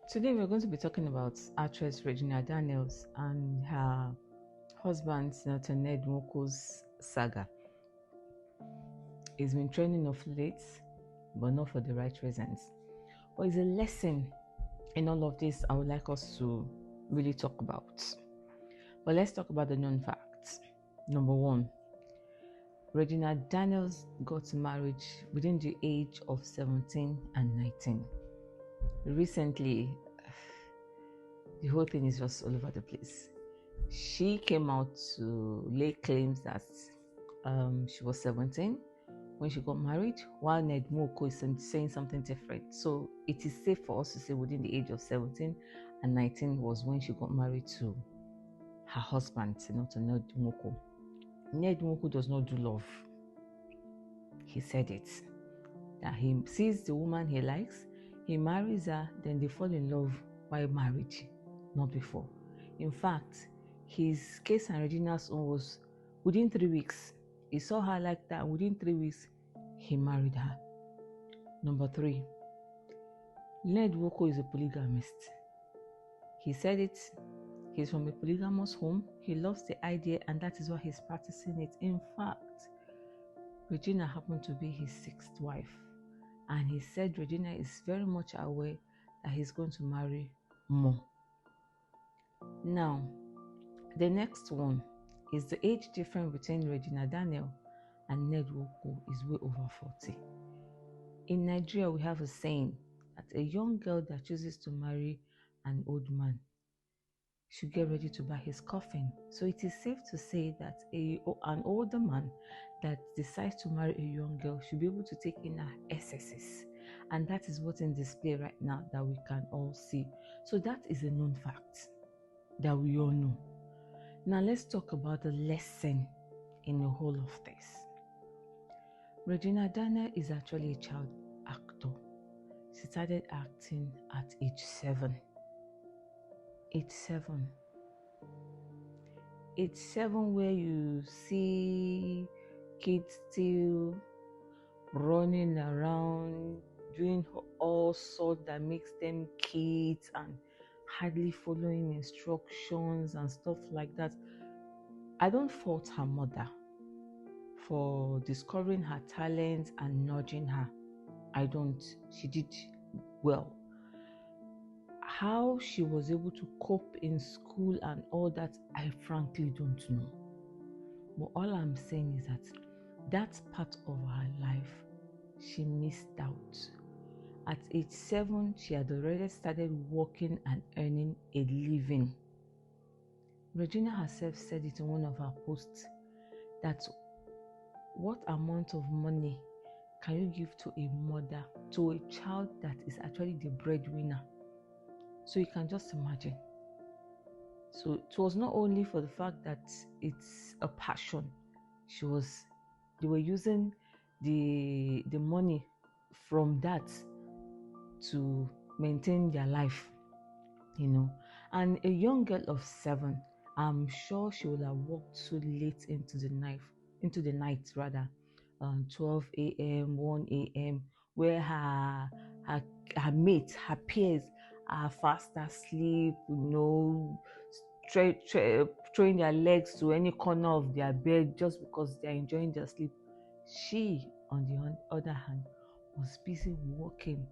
Today we're going to be talking about actress Regina Daniels and her husband, Senator Nwoko's saga. It's been trending of late, but not for the right reasons. But it's a lesson in all of this I would like us to really talk about. But let's talk about the known facts. Number one, Regina Daniels got married within the age of 17 and 19. Recently, the whole thing is just all over the place. She came out to lay claims that she was 17 when she got married, while Nwoko is saying something different. So it is safe for us to say within the age of 17 and 19 was when she got married to her husband, Senator Nwoko. Nwoko does not do love. He said it. That he sees the woman he likes, he marries her, then they fall in love while married, not before. In fact, his case and Regina's own was within 3 weeks. He saw her like that, and within 3 weeks, he married her. Number 3, Nwoko is a polygamist. He said it. He's from a polygamous home. He loves the idea, and that is why he's practicing it. In fact, Regina happened to be his 6th wife, and he said Regina is very much aware that he's going to marry more. Now, the next one is the age difference between Regina Daniel and Nwoko is way over 40. In Nigeria, we have a saying that a young girl that chooses to marry an old man should get ready to buy his coffin. So it is safe to say that an older man that decides to marry a young girl should be able to take in her excesses. And that is what's in display right now that we can all see. So that is a known fact that we all know. Now let's talk about the lesson in the whole of this. Regina Daniel is actually a child actor. She started acting at age 7. Age 7. Age 7 where you see kids still running around, doing all sorts that makes them kids and hardly following instructions and stuff like that. I don't fault her mother for discovering her talent and nudging her. I don't. She did well. How she was able to cope in school and all that, I frankly don't know. But all I'm saying is that part of her life, she missed out. At age 7, she had already started working and earning a living. Regina herself said it in one of her posts that what amount of money can you give to a mother, to a child that is actually the breadwinner? So you can just imagine. So it was not only for the fact that it's a passion. They were using the money from that to maintain their life, And a young girl of 7, I'm sure she will have worked so late into the night, 12 a.m., 1 a.m., where her mates, her peers are fast asleep, throwing their legs to any corner of their bed just because they're enjoying their sleep. She, on the other hand, was busy working,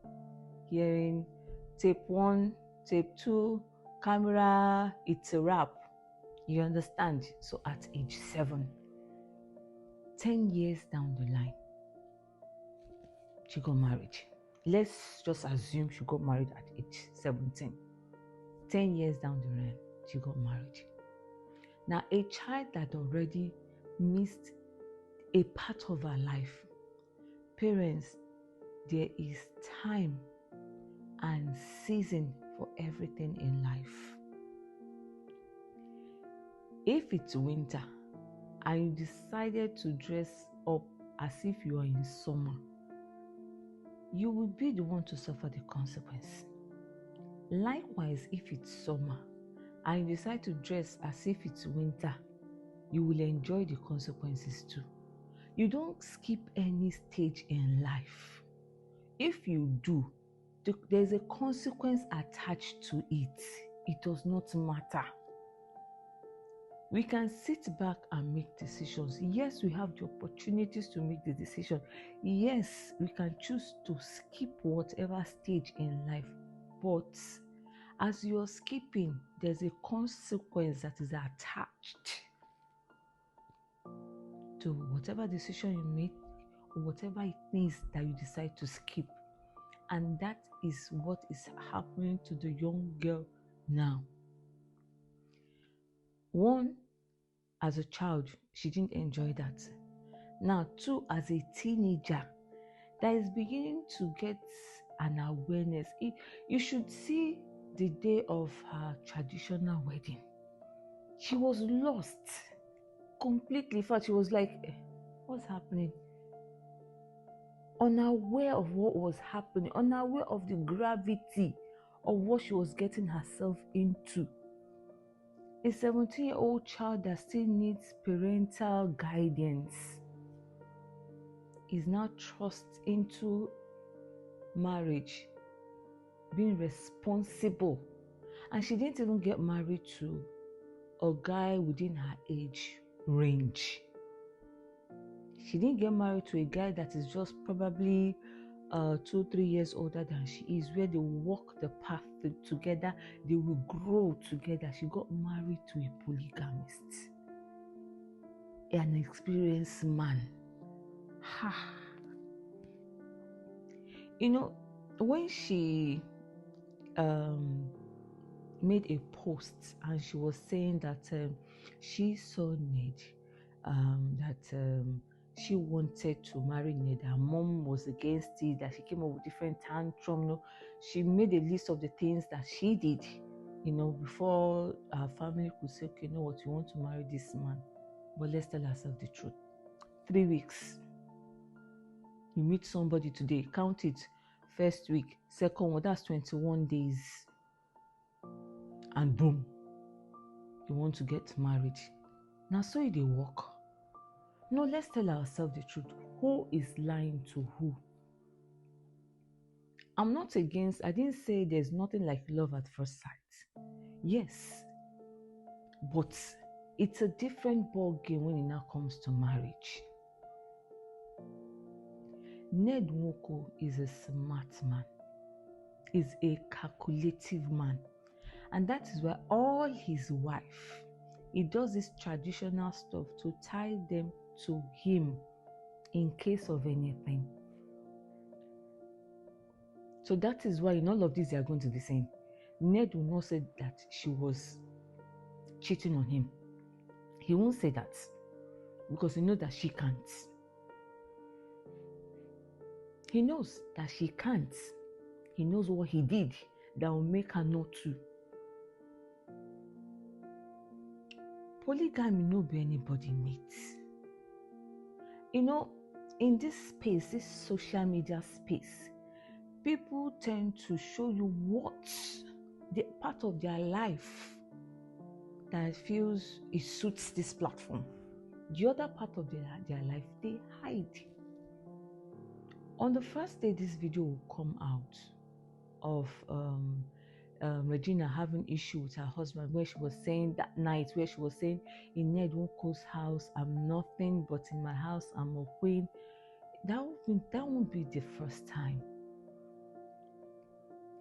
hearing tape 1, tape 2, camera, it's a wrap. You understand? So at age 7, 10 years down the line, she got married. Let's just assume she got married at age 17. 10 years down the line, she got married. Now, a child that already missed a part of her life. Parents, there is time and season for everything in life. If it's winter and you decided to dress up as if you are in summer, you will be the one to suffer the consequence. Likewise, if it's summer and you decide to dress as if it's winter, you will enjoy the consequences too. You don't skip any stage in life. If you do, there's a consequence attached to it. It does not matter. We can sit back and make decisions. Yes, we have the opportunities to make the decision. Yes, we can choose to skip whatever stage in life. But as you're skipping, there's a consequence that is attached to whatever decision you make or whatever it is that you decide to skip. And that is what is happening to the young girl now. One, as a child, she didn't enjoy that. Now, two, as a teenager, that is beginning to get an awareness. You should see the day of her traditional wedding. She was lost completely. In fact, she was like, what's happening? Unaware of what was happening, unaware of the gravity of what she was getting herself into. A 17-year-old child that still needs parental guidance is now thrust into marriage, being responsible. And she didn't even get married to a guy within her age range. She didn't get married to a guy that is just probably 2-3 years older than she is, where they walk the path together, they will grow together. She got married to a polygamist, an experienced man. You know, when she made a post and she was saying that she saw Ned, that she wanted to marry Ned. Her mom was against it, that she came up with different tantrum. She made a list of the things that she did, before her family could say, okay, you know what, you want to marry this man. But let's tell ourselves the truth. 3 weeks. You meet somebody today, count it. First week, second one, that's 21 days. And boom, you want to get married. Now, so they work. No, let's tell ourselves the truth. Who is lying to who? I'm not against, I didn't say there's nothing like love at first sight. Yes. But it's a different ball game when it now comes to marriage. Ned Nwoko is a smart man. Is a calculative man. And that is why all his wife, he does this traditional stuff to tie them to him in case of anything. So that is why in all of this they are going to be saying, Ned will not say that she was cheating on him. He won't say that because he knows that she can't. He knows that she can't. He knows what he did that will make her not to. Polygamy no be anybody meets. In this space, this social media space, people tend to show you what the part of their life that feels it suits this platform. The other part of their life, they hide. On the first day this video will come out of Regina having issue with her husband, where she was saying that night, where she was saying, in Ned Nwoko's house, I'm nothing, but in my house, I'm a queen. That won't be the first time.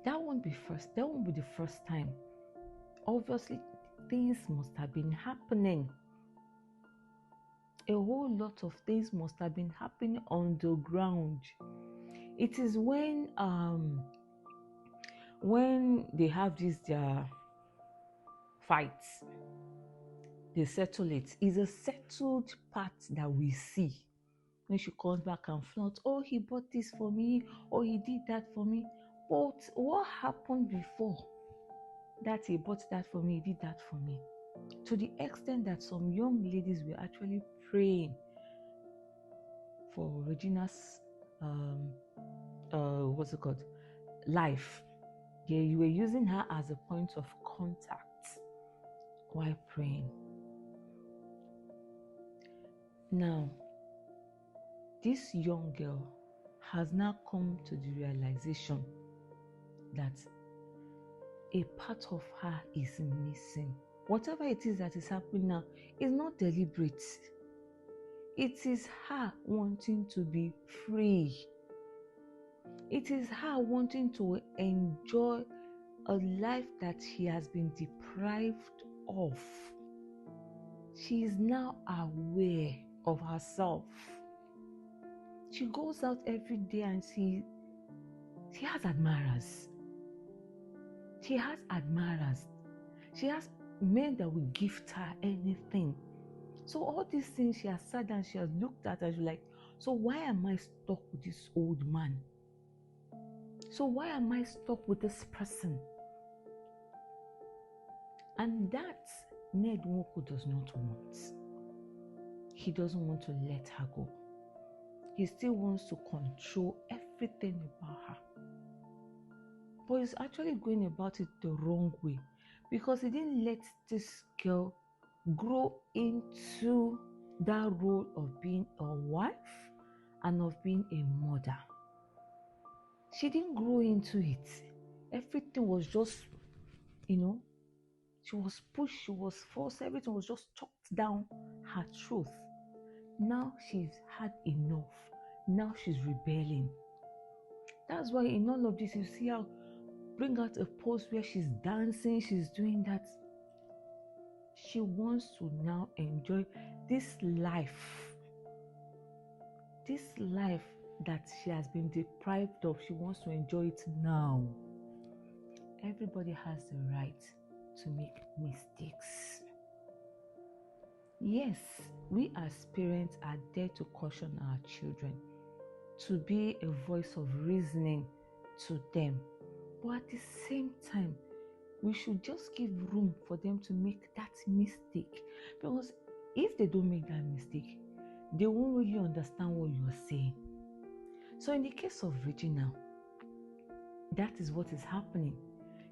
That won't be the first time. Obviously, things must have been happening. A whole lot of things must have been happening on the ground. It is when they have their fights, they settle it. It's a settled part that we see. When she comes back and flaunt, oh, he bought this for me, or he did that for me. But what happened before that he bought that for me, he did that for me? To the extent that some young ladies were actually praying for Regina's life. Yeah, you were using her as a point of contact while praying. Now, this young girl has now come to the realization that a part of her is missing. Whatever it is that is happening now is not deliberate. It is her wanting to be free. It is her wanting to enjoy a life that she has been deprived of. She is now aware of herself. She goes out every day and she has admirers. She has admirers. She has men that will gift her anything. So all these things she has sat and she has looked at and she's like, so why am I stuck with this old man? So why am I stuck with this person? And that Nwoko does not want. He doesn't want to let her go. He still wants to control everything about her. But he's actually going about it the wrong way, because he didn't let this girl grow into that role of being a wife and of being a mother. She didn't grow into it. Everything was just, she was pushed, she was forced, everything was just chucked down her throat. Now she's had enough. Now she's rebelling. That's why in all of this, you see her bring out a post where she's dancing, she's doing that. She wants to now enjoy this life that she has been deprived of. She wants to enjoy it now. Everybody has the right to make mistakes. Yes, we as parents are there to caution our children, to be a voice of reasoning to them. But at the same time, we should just give room for them to make that mistake. Because if they don't make that mistake, they won't really understand what you're saying. So in the case of Regina, that is what is happening.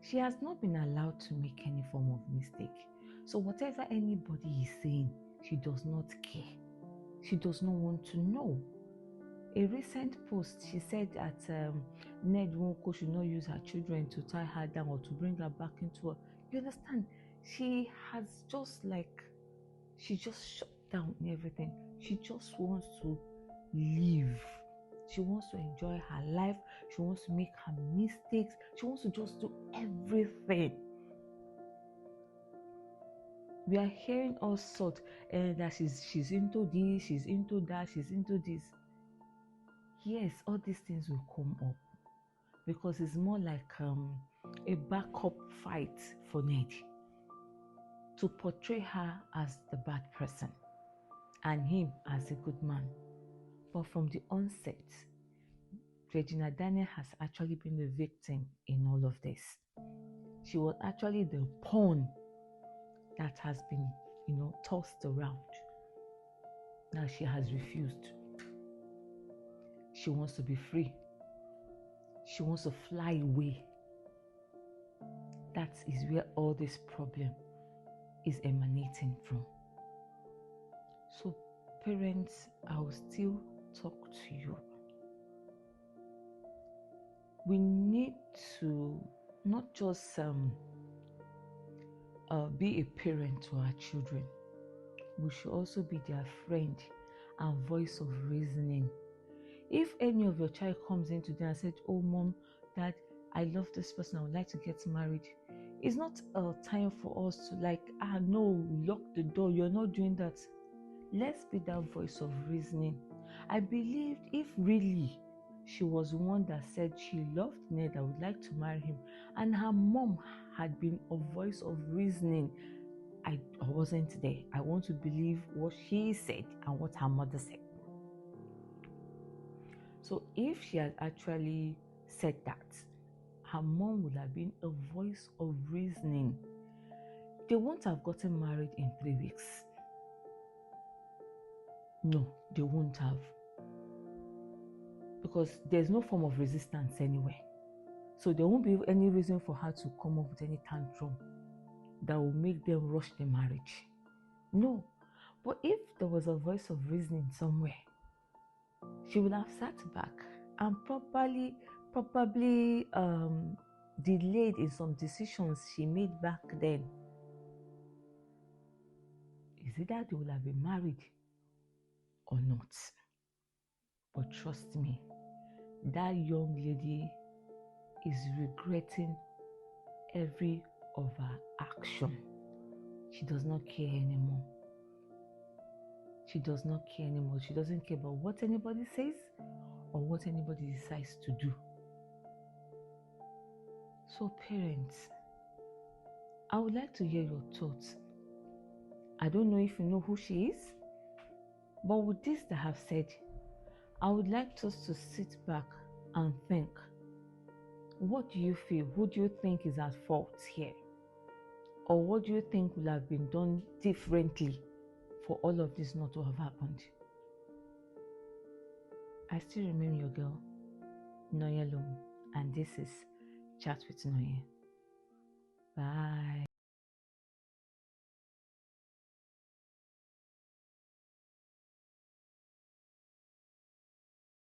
She has not been allowed to make any form of mistake. So whatever anybody is saying, she does not care. She does not want to know. A recent post, she said that Nwoko should not use her children to tie her down or to bring her back into her. You understand? She has she just shut down everything. She just wants to live. She wants to enjoy her life. She wants to make her mistakes. She wants to just do everything. We are hearing all sorts that she's into this, she's into that, she's into this. Yes, all these things will come up because it's more like a backup fight for Ned to portray her as the bad person and him as a good man. But from the onset, Regina Daniel has actually been the victim in all of this. She was actually the pawn that has been, tossed around. Now she has refused. She wants to be free. She wants to fly away. That is where all this problem is emanating from. So parents, I will still talk to you. We need to not just be a parent to our children. We should also be their friend and voice of reasoning. If any of your child comes in today and said, oh mom, dad, I love this person, I would like to get married, it's not a time for us to no, lock the door, you're not doing that. Let's be that voice of reasoning. I believe if really she was one that said she loved Ned, I would like to marry him, and her mom had been a voice of reasoning, I wasn't there. I want to believe what she said and what her mother said. So if she had actually said that, her mom would have been a voice of reasoning. They won't have gotten married in 3 weeks. No, they won't have. Because there's no form of resistance anywhere. So there won't be any reason for her to come up with any tantrum that will make them rush the marriage. No. But if there was a voice of reasoning somewhere, she would have sat back and probably delayed in some decisions she made back then, is either they will have been married or not. But trust me, that young lady is regretting every of her action. She does not care anymore. She does not care anymore. She doesn't care about what anybody says or what anybody decides to do. So parents, I would like to hear your thoughts. I don't know if you know who she is, but with this that I have said, I would like us to sit back and think. What do you feel? Who do you think is at fault here? Or what do you think would have been done differently for all of this not to have happened? I still remain your girl, Nonye, and this is Chat with Nonye. Bye.